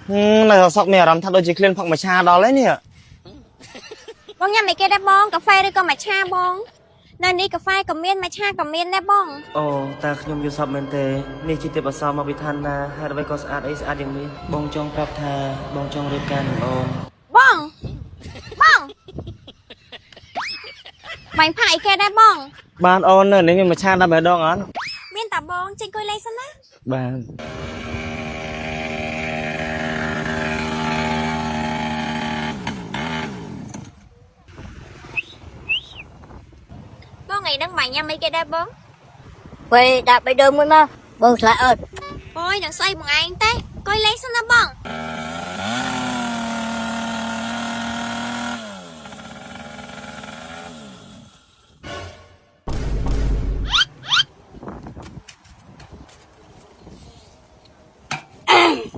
là sọc mè rắm thật đôi chỉ lên phẳng mà cha đó lấy nè បងញ៉ាំអីគេដែរបងកាហ្វេឬក៏ម៉ាឆាបងនៅនេះកាហ្វេក៏មានម៉ាឆាក៏មានដែរបង អូតាខ្ញុំយល់សពមែនទេនេះជាទេពអសរមកពីឋានណាហេតុអ្វីក៏ស្អាតអីស្អាតយ៉ាងនេះបងចង់ប្រាប់ថាបងចង់រៀបការនឹងអូន បងបងបាញ់ផាកអីគេដែរបង ban ôn này nếu mà cha đã bé đong á មានតាបងចេញគួយលេងសិនណា ban បងថ្ងៃហ្នឹងបាញ់ញ៉ាំអីគេដែរបង Quay đạp bay đường mới mà bông lại ơi អូយនឹងស្អីបងឯងទេគួយលេងសិនណាបង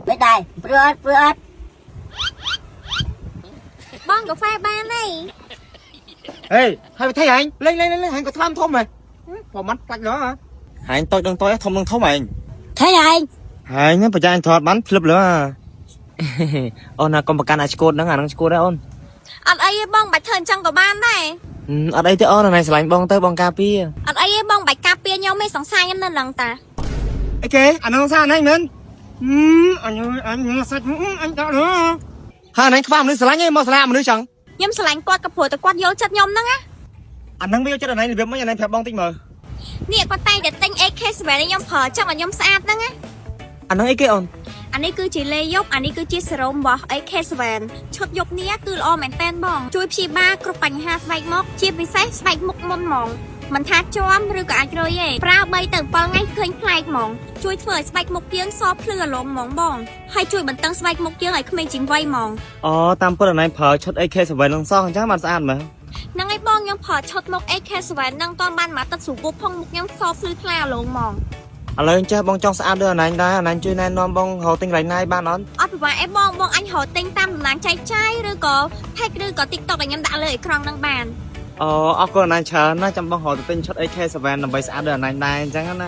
mấy tài bữa បងកាហ្វេបានទេ ê hai thấy anh lên anh có tham thôm mày bỏ mắt lạnh đó hả anh tôi đừng tôi thôm đừng thôm mày thế này anh nhá phải cho anh thọt bắn flip nữa à ôn là con bạc can code đó à nó code đấy ôn អត់អីទេបងបាច់ធ្វើអញ្ចឹងក៏បានដែរ ở đây tới ôn này sẽ lạnh bong tới bong cà pi អត់អីទេបងបាច់ការពារខ្ញុំទេសង្សារខ្ញុំនៅនឹងតា ấy kế anh không sao anh nên anh ơi sạch anh đã nữa hai anh không nữa lạnh ấy mà làm nữa chẳng ខ្ញុំស្រឡាញ់គាត់ក៏ព្រោះតែគាត់យល់ចិត្តខ្ញុំហ្នឹងណា anh đang bây giờ này việc mấy anh phải bong tinh mờ នេះគាត់តែងតែទិញ AK7 ឲ្យខ្ញុំប្រើចង់ឲ្យខ្ញុំស្អាតហ្នឹងណា anh nói ấy kế ôn អានេះគឺជាលេយប់អានេះគឺជាសេរ៉ូមរបស់ AK7 ឈុតយប់នេះគឺល្អមែនតើបងជួយព្យាបាលគ្រប់បញ្ហាស្បែកមុខជាពិសេសស្បែកមុខមុនហ្មងមិនថាជាប់ឬក៏អាចរុយទេប្រើ3ទៅ7ថ្ងៃឃើញប្លែកហ្មងជួយធ្វើឲ្យស្បែកមុខយើងសភ្លឺអារម្មណ៍ហ្មងបងហើយជួយបន្តឹងស្បែកមុខយើងឲ្យក្មេងជាងវ័យហ្មង tam bữa này phở chốt AK sẽ về lông son chắc mà ăn mà ហ្នឹងហើយបងខ្ញុំប្រើឈុតមុខ AK7 ហ្នឹងតបានមកទឹកស្រួលផងមុខខ្ញុំសភ្លឺថ្លាអារម្មណ៍ហ្មង à lời cha bong trong sao đưa anh đây anh chơi này non bong hồ tinh lạnh này ba nón អត់ពិបាកអីបងអញរកទិញតាមតំណាងចែកចាយឬក៏ Tag ឬក៏ TikTok ដែលខ្ញុំដាក់លើអេក្រង់ហ្នឹងបាន ờ con anh chờ nó trong bong hồ tinh chốt AK sẽ về làm bấy sao đưa anh đây chẳng hạn